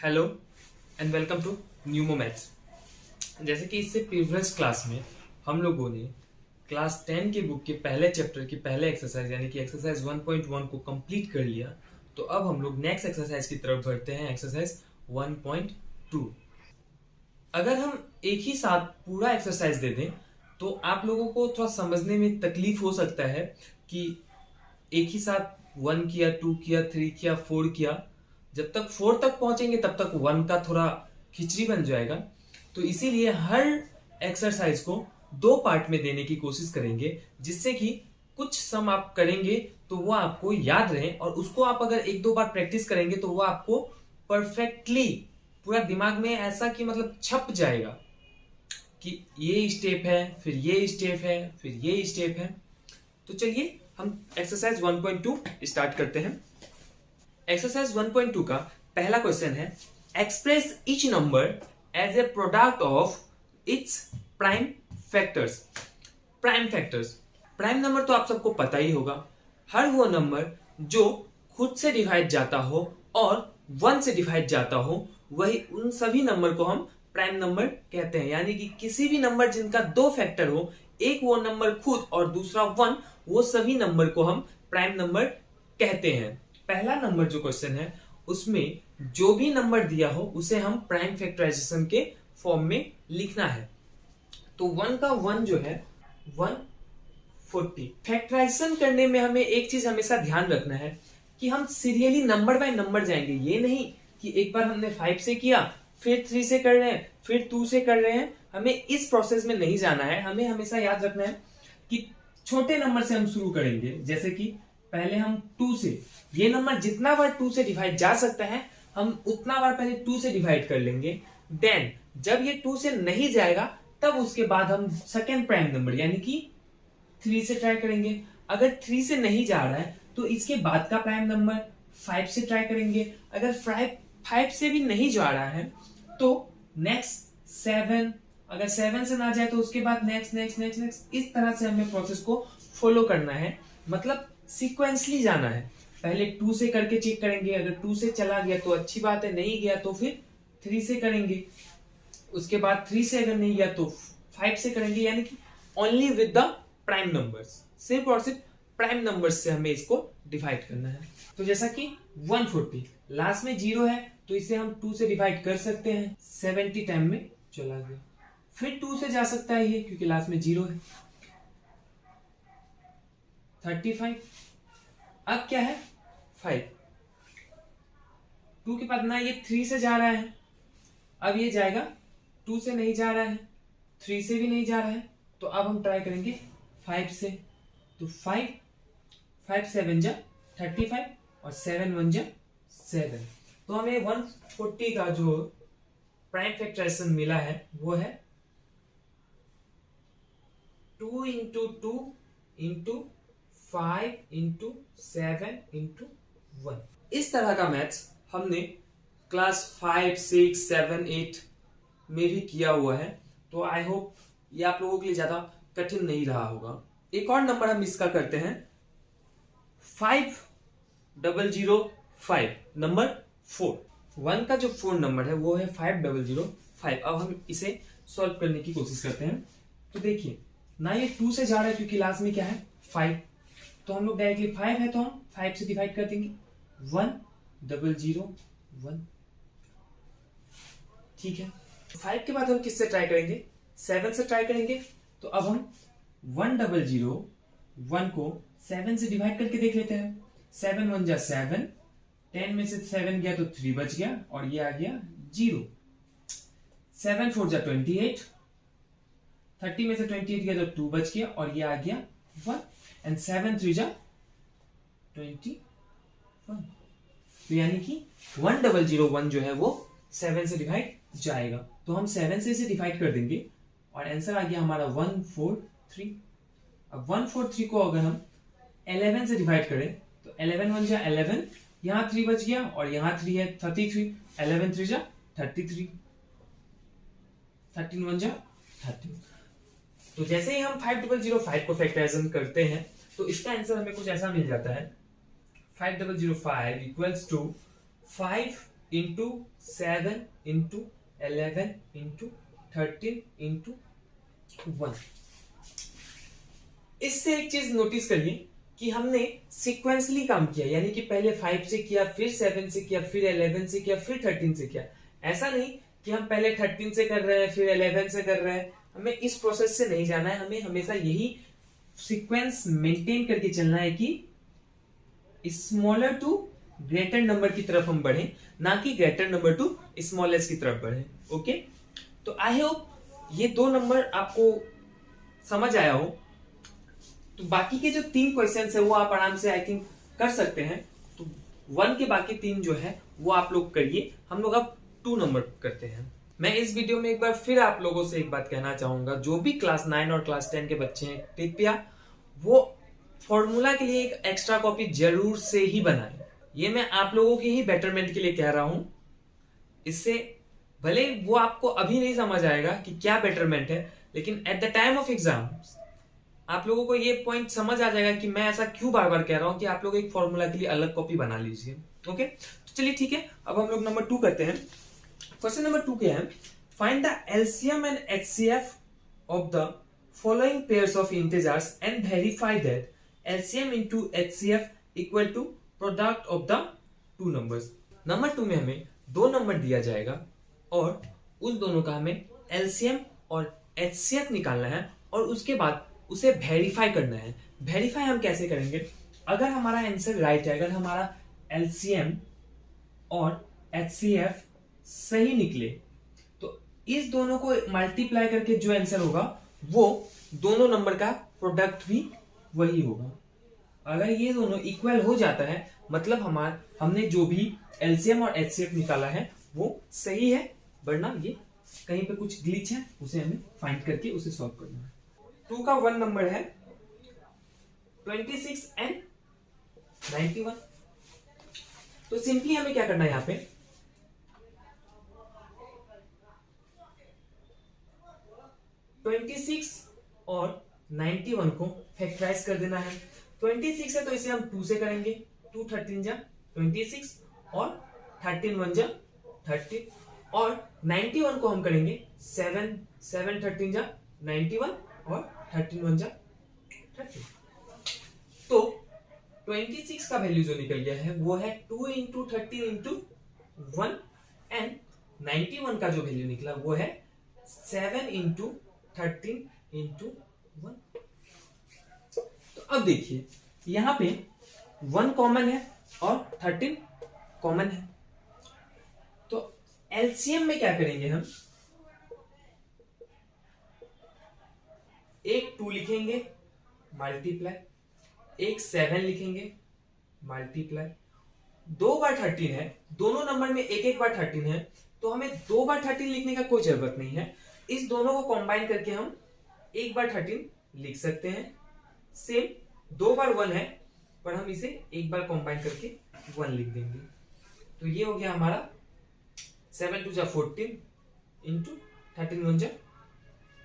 Hello and welcome to Numo maths. जैसे कि इससे प्रीवियस क्लास में हम लोगों ने क्लास 10 के बुक के पहले चैप्टर की पहले एक्सरसाइज यानी कि एक्सरसाइज 1.1 को कंप्लीट कर लिया। तो अब हम लोग नेक्स्ट एक्सरसाइज की तरफ बढ़ते हैं, एक्सरसाइज 1.2। अगर हम एक ही साथ पूरा एक्सरसाइज दे दें तो आप लोगों को थोड़ा समझने में तकलीफ हो सकता है कि एक ही साथ 1 किया, 2 किया, 3 किया, 4 किया, जब तक 4 तक पहुंचेंगे तब तक 1 का थोड़ा खिचड़ी बन जाएगा। तो इसीलिए हर एक्सरसाइज को 2 पार्ट में देने की कोशिश करेंगे, जिससे कि कुछ सम आप करेंगे तो वो आपको याद रहे और उसको आप अगर 1-2 बार प्रैक्टिस करेंगे तो वो आपको परफेक्टली पूरा दिमाग में ऐसा कि मतलब छप जाएगा कि ये स्टेप है, फिर ये स्टेप है, फिर ये स्टेप है। तो चलिए हम एक्सरसाइज 1.2 स्टार्ट करते हैं। एक्सरसाइज 1.2 का पहला क्वेश्चन है, express each number as a product of its prime factors. Prime number तो आप सबको पता ही होगा, हर वो नंबर जो खुद से डिवाइड जाता हो और 1 से डिवाइड जाता हो, वही उन सभी नंबर को हम प्राइम नंबर कहते हैं। यानी कि किसी भी नंबर जिनका 2 फैक्टर हो, एक वो नंबर खुद और दूसरा 1, वो सभी नंबर को हम प्राइम नंबर कहते हैं। पहला नंबर जो क्वेश्चन है उसमें जो भी नंबर दिया हो उसे हम प्राइम फैक्टराइजेशन के फॉर्म में लिखना है। तो 1 का 1 जो है 140। फैक्टराइजेशन करने में हमें एक चीज हमेशा ध्यान रखना है कि हम सीरियली नंबर बाय नंबर जाएंगे। ये नहीं कि एक बार हमने 5 से किया, फिर 3 से कर रहे हैं, फिर 2 से कर रहे हैं। हमें इस प्रोसेस में नहीं जाना है। हमें हमेशा याद रखना है कि छोटे नंबर से हम शुरू करेंगे। जैसे कि पहले हम 2 से, ये नंबर जितना बार 2 से डिवाइड जा सकता है हम उतना बार पहले 2 से डिवाइड कर लेंगे। देन जब ये 2 से नहीं जाएगा तब उसके बाद हम सेकेंड प्राइम नंबर यानी कि 3 से ट्राई करेंगे। अगर 3 से नहीं जा रहा है तो इसके बाद का प्राइम नंबर 5 से ट्राई करेंगे। अगर 5 से भी नहीं जा रहा है तो नेक्स्ट 7, अगर 7 से ना जाए तो उसके बाद नेक्स्ट। इस तरह से हमें प्रोसेस को फॉलो करना है, मतलब सीक्वेंसली जाना है। पहले 2 से करके चेक करेंगे, अगर 2 से चला गया तो अच्छी बात है, नहीं गया तो फिर 3 से करेंगे। उसके बाद 3 से अगर नहीं गया तो 5 से करेंगे। यानी कि only with the prime numbers, सिर्फ और सिर्फ प्राइम नंबर्स से हमें इसको डिवाइड करना है। तो जैसा कि 140 लास्ट में 0 है तो इसे हम 2 से डिवाइड कर सकते हैं। 70 टाइम में चला गया, फिर 2 से जा सकता है ये क्योंकि लास्ट में 0 है। 35, अब क्या है 5, 2 के बाद ना ये 3 से जा रहा है, अब ये जाएगा 2 से नहीं जा रहा है, 3 से भी नहीं जा रहा है, तो अब हम ट्राई करेंगे 5 से। तो 5 7 जा 35 और 7 1 जा 7। तो हमें 140 का जो प्राइम फैक्टराइजेशन मिला है वो है 2 into 2 into 5 into 7 into 1। इस तरह का मैथ्स हमने क्लास 5, 6, 7, 8 में भी किया हुआ है। तो आई होप ये आप लोगों के लिए ज्यादा कठिन नहीं रहा होगा। एक और नंबर हम इसका करते हैं 5005, नंबर 4। 1 का जो 4 नंबर है वो है 5005। अब हम इसे सॉल्व करने की कोशिश करते हैं। तो देखिए ना ये 2 से जा रहा है क्योंकि लास्ट में क्या है 5, तो हम लोग डायरेक्टली 5 है तो हम 5 से डिवाइड कर देंगे। 10001, ठीक है। 5 के बाद हम किससे ट्राई करेंगे, 7 से ट्राई करेंगे। तो अब हम 1001 को 7 से डिवाइड करके देख लेते हैं। 7 1 जा 7, 10 में से 7 गया तो 3 बच गया और ये आ गया 0। 7 4 जा 28, 30 में से 28 गया तो 2 बच गया और ये आ गया 1 एंड 7 3 जा 21। तो यानी कि 1001 जो है वो 7 से डिवाइड जाएगा। तो हम 7 से इसे डिवाइड कर देंगे और आंसर आ गया हमारा 143। अब 143 को अगर हम 11 से डिवाइड करें तो 11 1 जा 11, यहाँ 3 बच गया और यहाँ 3 है 33। 11 3 जा 33, 13 1 जा 13। तो जैसे ही हम 5005 को फैक्टराइजेशन करते हैं तो इसका आंसर हमें कुछ ऐसा मिल जाता है 5005 equals to 5 into 7 into 11 into 13 into 1। इससे एक चीज नोटिस करिए कि हमने सीक्वेंसली काम किया, यानी कि पहले 5 से किया, फिर 7 से किया, फिर 11 से किया, फिर 13 से किया। ऐसा नहीं कि हम पहले 13 से कर रहे हैं फिर 11 से कर रहे हैं। हमें इस प्रोसेस से नहीं जाना है, हमें हमेशा यही सीक्वेंस मेंटेन करके चलना है कि स्मॉलर टू ग्रेटर नंबर की तरफ हम बढ़े, ना कि ग्रेटर नंबर टू स्मॉलेस्ट की तरफ बढ़े। ओके, तो आई होप ये 2 नंबर आपको समझ आया हो। तो बाकी के जो 3 क्वेश्चंस है वो आप आराम से आई थिंक कर सकते हैं। तो 1 के बाकी 3 जो है वो आप लोग करिए। हम लोग अब 2 नंबर करते हैं। मैं इस वीडियो में एक बार फिर आप लोगों से एक बात कहना चाहूंगा, जो भी क्लास 9 और क्लास 10 के बच्चे हैं कृपया वो फॉर्मूला के लिए एक एक्स्ट्रा कॉपी जरूर से ही बनाएं। ये मैं आप लोगों के ही बेटरमेंट के लिए कह रहा हूं। इससे भले वो आपको अभी नहीं समझ आएगा कि क्या बेटरमेंट है, लेकिन at the time of exam आप लोगों को ये पॉइंट समझ आ जाएगा कि मैं ऐसा क्यों बार बार कह रहा हूं कि आप लोग एक फॉर्मूला के लिए अलग कॉपी बना लीजिए। ओके, तो चलिए ठीक है, अब हम लोग नंबर 2 करते हैं। क्वेश्चन नंबर 2 क्या है? Find the LCM and HCF of the following pairs of integers and verify that LCM into HCF equal to product of the 2 numbers. Number 2 में हमें 2 नंबर दिया जाएगा और उस दोनों का हमें एलसीएम और एचसीएफ निकालना है और उसके बाद उसे वेरीफाई करना है। वेरीफाई हम कैसे करेंगे? अगर हमारा आंसर राइट है, अगर हमारा एलसीएम और एचसीएफ सही निकले तो इस दोनों को मल्टीप्लाई करके जो आंसर होगा वो दोनों नंबर का प्रोडक्ट भी वही होगा। अगर ये दोनों इक्वल हो जाता है मतलब हमने जो भी एलसीएम और एचसीएफ निकाला है वो सही है, वरना ये कहीं पे कुछ ग्लिच है, उसे हमें फाइंड करके उसे सॉल्व करना है। 2 का 1 नंबर है 26 एंड 91। तो सिंपली हमें क्या करना है, यहां पे 26 और 91 को फैक्टराइज कर देना है। 26 है तो इसे हम 2 से करेंगे, 2 13 जा 26 और 13 1 जा 30, और 91 को हम करेंगे 7 7 13 जा 91 और 13 1 जा 30। तो 26 का वैल्यू जो निकल गया है वो है 2 इंटू 13 इंटू 1 एंड 91 का जो वैल्यू निकला वो है 7 इंटू 13 इंटू 1। तो अब देखिए यहां पे 1 कॉमन है और 13 कॉमन है, तो एलसीएम में क्या करेंगे हम, एक 2 लिखेंगे मल्टीप्लाई, एक 7 लिखेंगे मल्टीप्लाई, 2 बार 13 है, दोनों नंबर में एक एक बार 13 है, तो हमें 2 बार 13 लिखने का कोई जरूरत नहीं है। इस दोनों को कंबाइन करके हम 1 बार 13 लिख सकते हैं। सेम 2 बार 1 है पर हम इसे 1 बार कंबाइन करके 1 लिख देंगे। तो ये हो गया हमारा 7 2 जा 14 इंटू 13 1 जा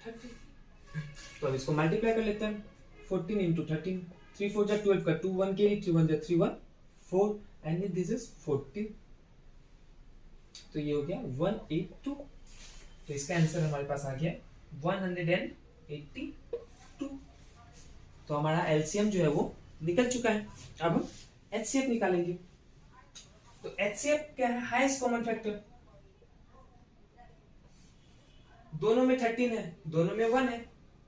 30। तो अब इसको मल्टीप्लाई कर लेते हैं, 14 इंटू 13, 3 4 जा 12 का 2 1 के 3 1 जा 3 1 4 एंड दिस इज 14। तो ये हो गया 182। तो इसका आंसर हमारे पास आ गया 182। तो हमारा एलसीएम जो है वो निकल चुका है। अब हम एचसीएफ निकालेंगे। तो एचसीएफ क्या है? Highest common factor. दोनों में 13 है, दोनों में 1 है,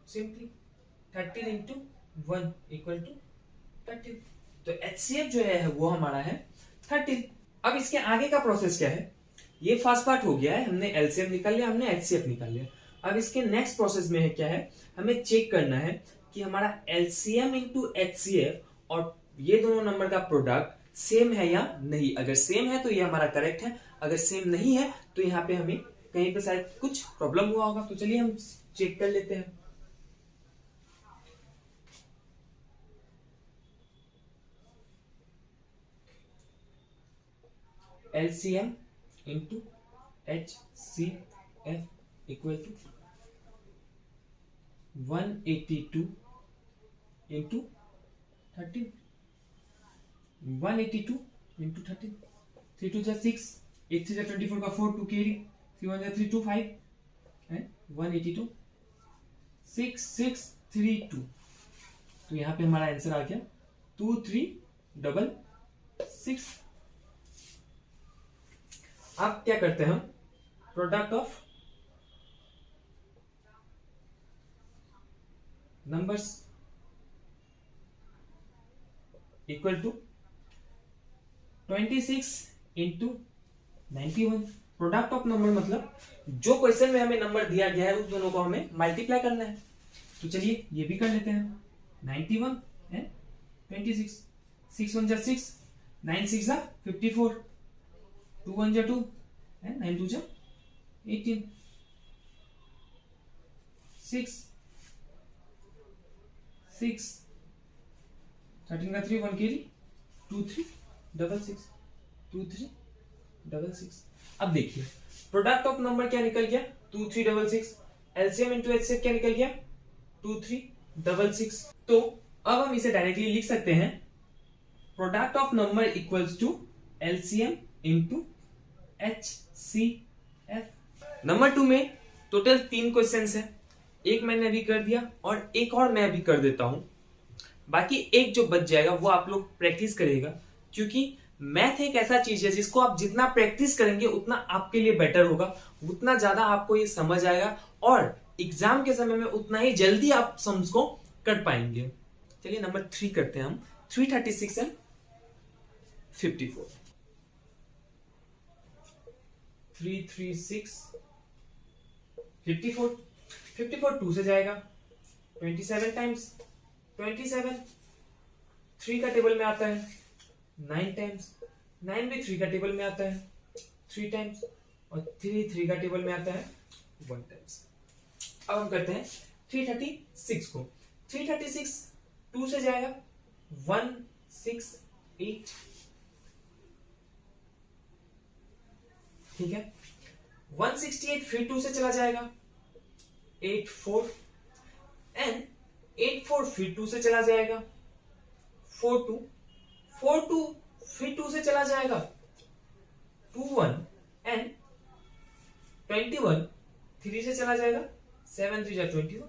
सिंपली 13 इंटू 1 इक्वल टू 13। तो एचसीएफ जो है वो हमारा है 13। अब इसके आगे का प्रोसेस क्या है? ये फर्स्ट पार्ट हो गया है, हमने एलसीएम निकाल लिया, हमने एचसीएफ निकाल लिया। अब इसके नेक्स्ट प्रोसेस में है क्या है, हमें चेक करना है कि हमारा एलसीएम इंटू एचसीएफ और ये दोनों नंबर का प्रोडक्ट सेम है या नहीं। अगर सेम है तो ये हमारा करेक्ट है, अगर सेम नहीं है तो यहाँ पे हमें कहीं पे शायद कुछ प्रॉब्लम हुआ होगा। तो चलिए हम चेक कर लेते हैं। LCM into HCF equal to 182 into 13, 182 into 13, 3 2 जा 6, 8 3 24 का 4 2 कैरी 3 1 3 2 5 एंड 182 6 6 3 2। तो यहाँ पे हमारा आंसर आ गया 2 3 6 6। अब क्या करते हैं हम, product of numbers equal to 26 into 91। Product of number मतलब जो क्वेश्चन में हमें नंबर दिया गया है उस दोनों को हमें मल्टीप्लाई करना है। तो चलिए ये भी कर लेते हैं, 91 एंड 26, 6 1 जा 6, 9 6 जा 54, 2 1 जा 2 एंड 9 2 जा 18, 6 6 13 का 3 1 कैरी 2 3 6 2 3 6। अब देखिए प्रोडक्ट ऑफ नंबर क्या निकल गया 2 3 6। एलसीएम इंटू एचसीएफ क्या निकल गया 2 3 6। तो अब हम इसे डायरेक्टली लिख सकते हैं product of number equals to LCM into HCF. Number 2 में टोटल 3 क्वेश्चंस है, एक मैंने अभी कर दिया और एक और मैं अभी कर देता हूं। बाकी एक जो बच जाएगा वो आप लोग प्रैक्टिस करिएगा, क्योंकि मैथ एक ऐसा चीज है जिसको आप जितना प्रैक्टिस करेंगे उतना आपके लिए बेटर होगा, उतना ज्यादा आपको ये समझ आएगा और एग्जाम के समय में उतना ही जल्दी आप सम्स को कर पाएंगे। चलिए नंबर 3 करते हैं हम, 336 एंड 54। 336 54, 54 2 से जाएगा 27 टाइम्स, 27 3 का टेबल में आता है 9 टाइम्स, 9 भी 3 का टेबल में आता है 3 टाइम्स और 3 3 का टेबल में आता है 1 टाइम्स। अब हम करते हैं 336 को, 336 2 से जाएगा 168, ठीक है। 168 फिर 2 से चला जाएगा 84 एंड 84 फिर 2 से चला जाएगा 42, 42 फिर 2 से चला जाएगा 21 एंड 21 3 से चला जाएगा 7 3 जा 21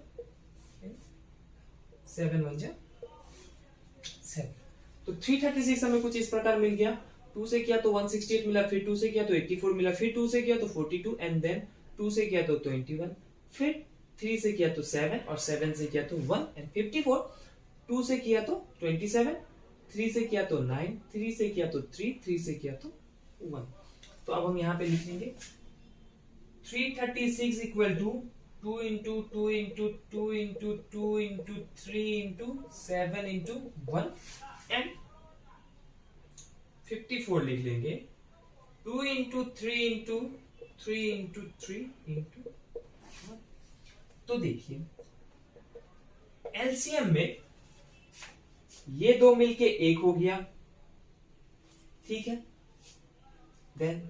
7 1 जा 7। तो 336 हमें कुछ इस प्रकार मिल गया। 2 से किया तो 168 मिला, फिर 2 से किया तो 84 मिला, फिर 2 से किया तो 42 एंड देन 2 से किया तो 21, फिर 3 से किया तो 7 और 7 से किया तो 1 एंड 54। 2 से किया तो 27, 3 से किया तो 9, 3 से किया तो 3, 3 से किया तो 1। तो अब हम यहाँ पे लिख लेंगे 336 equal to 2 into 2 into 2 into 2 into 3 into 7 into 1 and 54 लिख लेंगे 2 इंटू 3 इंटू 3 इंटू 3 इंटू 1। तो देखिए एलसीएम में ये दो मिलके एक हो गया, ठीक है। देन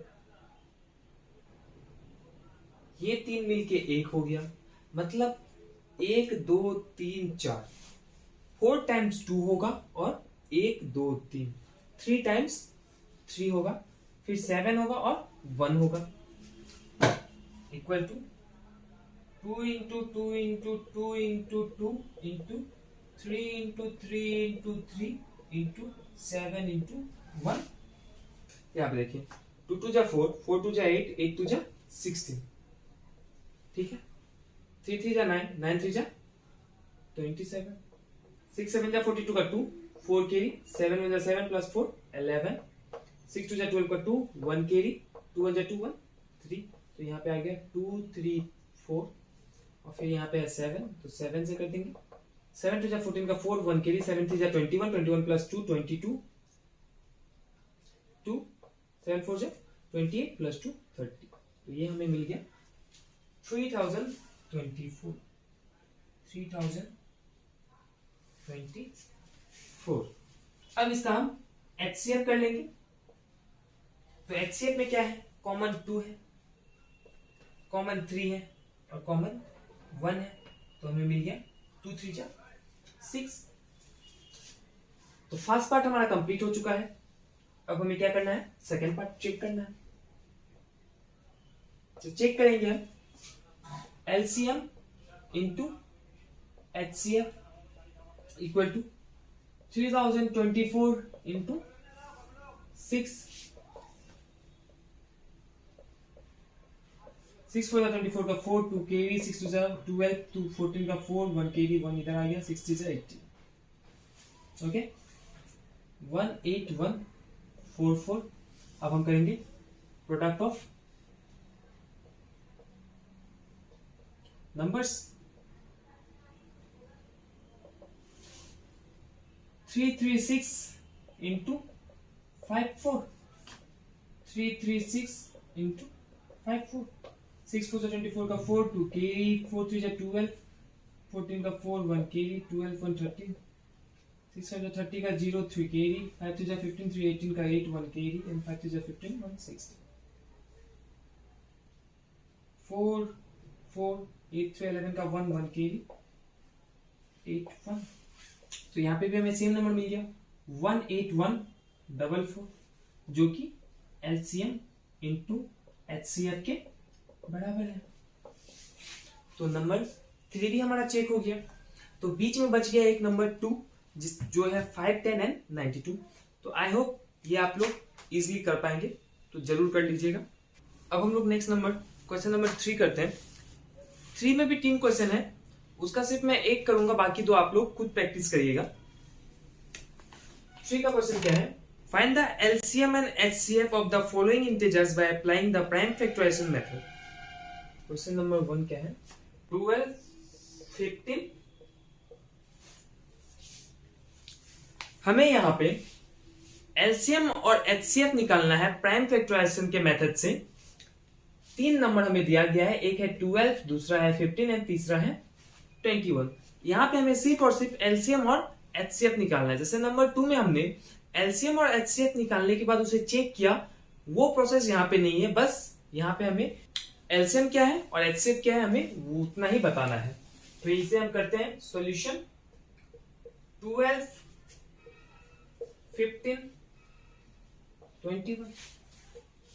ये 3 मिलके एक हो गया, मतलब 1 2 3 4, 4 टाइम्स 2 होगा और 1 2 3, 3 टाइम्स 3 होगा, फिर 7 होगा और 1 होगा, equal to 2 into 2 into 2 into 2 into 3 into 3 into 3 into 7 into 1। यहाँ पे देखिए 2 2 जा 4, 4 2 जा 8, 8 2 जा 16, ठीक है। 3 3 जा 9, 9 3 जा 27, 6 7 जा 42 का 2, 4 कैरी, 7 1 जा 7 प्लस 4 11, 6 2 जा 12 का 2, 1 कैरी, 2 1 जा 2 1 3। तो यहाँ पे आ गया 2 3 4 और फिर यहाँ पे है 7, तो 7 से कर देंगे, 7 2 जा 14 का 4, 1 कैरी, 7 3 जा 21, 21 प्लस 2 22, 2 7 4 जा 28 प्लस 2 30। तो ये हमें मिल गया 3024, 3024। अब इसका हम HCF कर लेंगे। तो HCF में क्या है, कॉमन 2 है, कॉमन 3 है और कॉमन 1 है, तो हमें मिल गया 2 3 जा 6। तो फर्स्ट पार्ट हमारा कंप्लीट हो चुका है। अब हमें क्या करना है, सेकेंड पार्ट चेक करना है। तो चेक करेंगे हम LCM into HCF equal to 3024 into 6 6 4 24 का 4 2 kV 6 2 12 2 14 का 4 1 kV 1 इधर आ गया 6 3 80 ओके 18144। अब हम करेंगे product of numbers 336 into 54 336 into 54 6 4 24 का 4 2 kV 4 3 12 14 का 4 1 kV 12 1 13 6 30 का 0 3 kV 5 3 15 3 18 का 8 1 kV and 5 3 15 1 60 4 4 8 3 11 का 1 1 kV 8 1। तो यहाँ पे भी हमें सेम नंबर मिल गया 18144 जो कि LCM इंटू HCF के बराबर है। तो नंबर 3 भी हमारा चेक हो गया। तो बीच में बच गया एक नंबर 2 जो है 5 10 एंड 92। तो आई होप ये आप लोग इजीली कर पाएंगे, तो जरूर कर लीजिएगा। अब हम लोग नेक्स्ट नंबर क्वेश्चन नंबर 3 करते हैं। 3 में भी 3 क्वेश्चन है, उसका सिर्फ मैं एक करूंगा, बाकी दो आप लोग खुद प्रैक्टिस करिएगा। 3 का क्वेश्चन क्या है, find the LCM and HCF of the following integers by applying the prime factorization method. Question number 1 क्या है, 12 15। हमें यहाँ पे LCM और HCF निकालना है प्राइम फैक्टराइजेशन के मेथड से। 3 नंबर हमें दिया गया है, एक है 12, दूसरा है 15 एंड तीसरा है 21। यहाँ पे हमें सिर्फ और सिर्फ LCM और HCF निकालना है। जैसे नंबर 2 में हमने LCM और HCF निकालने के बाद उसे चेक किया, वो प्रोसेस यहाँ पे नहीं है। बस यहाँ पे हमें LCM क्या है और HCF क्या है हमें उतना ही बताना है। तो इसे हम करते हैं सॉल्यूशन। 12 15 21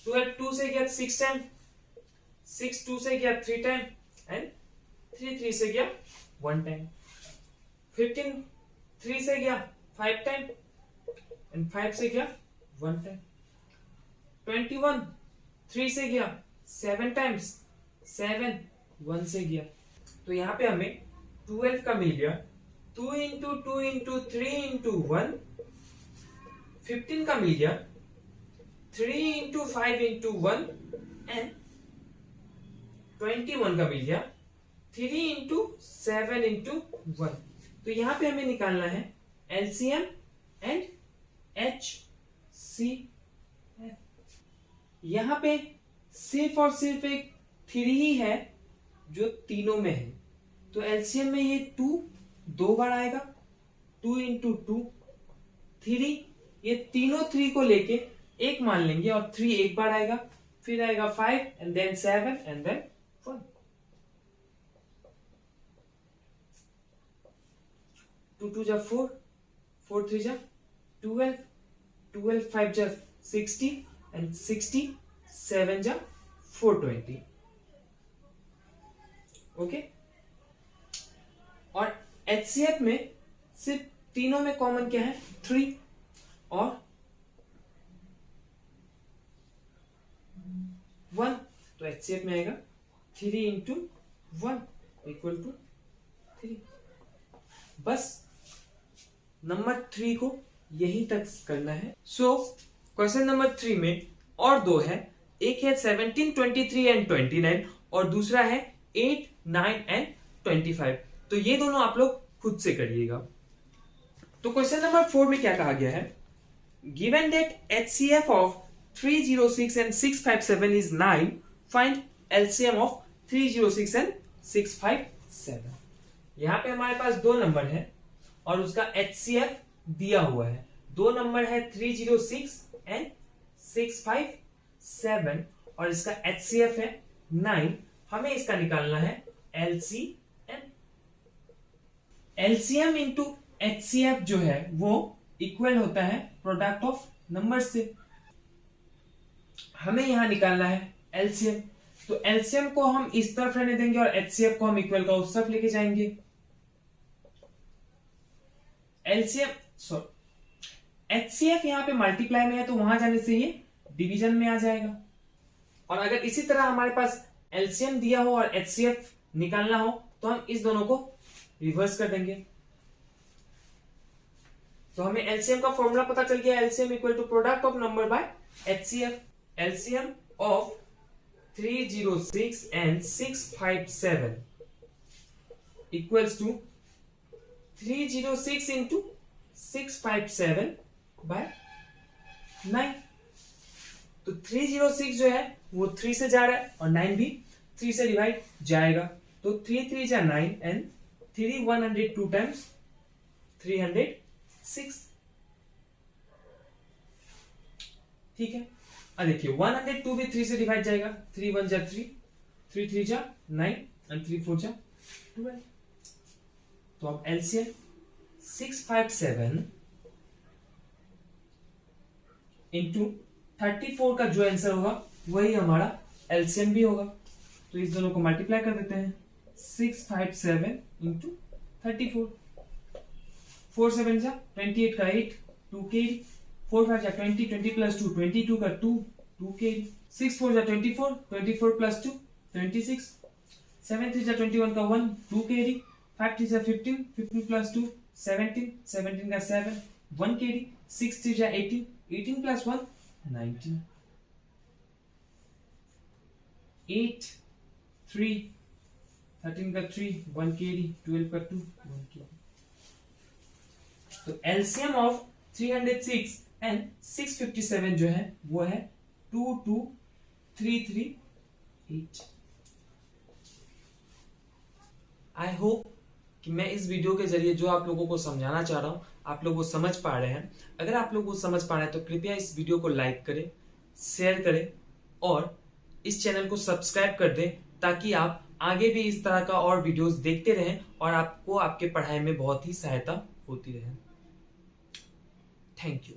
12 2 से गया 6 टाइम, 6 2 से गया 3 टाइम एंड 3 3 से गया 1 टाइम। 15 3 से गया 5 टाइम एंड 5 से गया 1 टाइम। 21 3 से गया 7 टाइम्स, 7 1 से गया। तो यहाँ पे हमें 12 का मिल गया 2 इंटू 2 इंटू 3 इंटू 1। 15 का मिल गया 3 इंटू 5 इंटू 1 एंड 21 का मिल गया 3 इंटू 7 इंटू 1। तो यहां पे हमें निकालना है LCM एंड HCF। यहां पे सिर्फ और सिर्फ एक 3 ही है जो तीनों में है। तो LCM में ये 2 2 बार आएगा, 2 इंटू 2 3। ये तीनों 3 को लेके एक मान लेंगे और 3 एक बार आएगा, फिर आएगा 5 एंड देन 7 एंड देन 1। 2 2 जा 4, 4 3 जा 12, 12 5 जा 60 एंड 60 7 जा 420। ओके। और HCF में सिर्फ तीनों में कॉमन क्या है 3 और 1। तो HCF में आएगा 3 इंटू 1 इक्वल टू 3। बस नंबर 3 को यहीं तक करना है। सो क्वेश्चन नंबर 3 में और दो है, एक है 17 23 एंड 29 और दूसरा है 8 9 एंड 25। तो ये दोनों आप लोग खुद से करिएगा। तो क्वेश्चन नंबर 4 में क्या कहा गया है, given that HCF of 306 and 657 is 9, find LCM of 306 and 657। यहां पे हमारे पास दो नंबर है और उसका HCF दिया हुआ है। दो नंबर है 306 and 657 और इसका HCF है 9। हमें इसका निकालना है LCM। LCM इंटू HCF जो है वो इक्वल होता है प्रोडक्ट ऑफ नंबर से। हमें यहां निकालना है LCM। तो एलसीएम को हम इस तरफ रहने देंगे और एचसीएफ को हम इक्वल का उस तरफ लेके जाएंगे। एलसीएम सॉरी एचसीएफ यहाँ पे मल्टीप्लाई में है तो वहां जाने से ये डिवीजन में आ जाएगा। और अगर इसी तरह हमारे पास एलसीएम दिया हो और एचसीएफ निकालना हो तो हम इस दोनों को रिवर्स कर देंगे। तो हमें एलसीएम का फॉर्मूला पता चल गया, LCM equal to product of number by HCF. LCM of 306 and 657 equals to 306 into 657 by 9। तो 306 जो है वो 3 से जा रहा है और 9 भी 3 से डिवाइड जाएगा। तो 3 3 जा 9 and 3 102 times 306। ठीक है, अब देखिए 102 भी 3 से डिवाइड जाएगा। 3 1 जा 3, 3 3 जा 9 and 3 4 जा 12। तो अब एलसीएम 657 इंटू 34 का जो आंसर होगा वही हमारा एलसीएम भी होगा। तो इस दोनों को मल्टीप्लाई कर देते हैं। 657 इंटू 34, 4 7 जा 28 का 8, 2 के 4 5 जा 20, 20 प्लस 2 22 का 2, 2 के 6 4 जा 24, 24 प्लस 2 26, 7 3 जा 21 का 1, 2 के 5 3 जा 15, 15 प्लस 2 17, 17 का 7, 1 के 6 3 जा 18, 18 प्लस 1 19, 8 3 13 का 3, 1 के 12 का 2, 1 के। तो एलसीएम ऑफ 306 एंड 657 जो है वो है 22338। आई होप कि मैं इस वीडियो के जरिए जो आप लोगों को समझाना चाह रहा हूं आप लोग वो समझ पा रहे हैं। अगर आप लोग वो समझ पा रहे हैं तो कृपया इस वीडियो को लाइक करें, शेयर करें और इस चैनल को सब्सक्राइब कर दें ताकि आप आगे भी इस तरह का और वीडियोस देखते रहें और आपको आपके पढ़ाई में बहुत ही सहायता होती रहे। Thank you.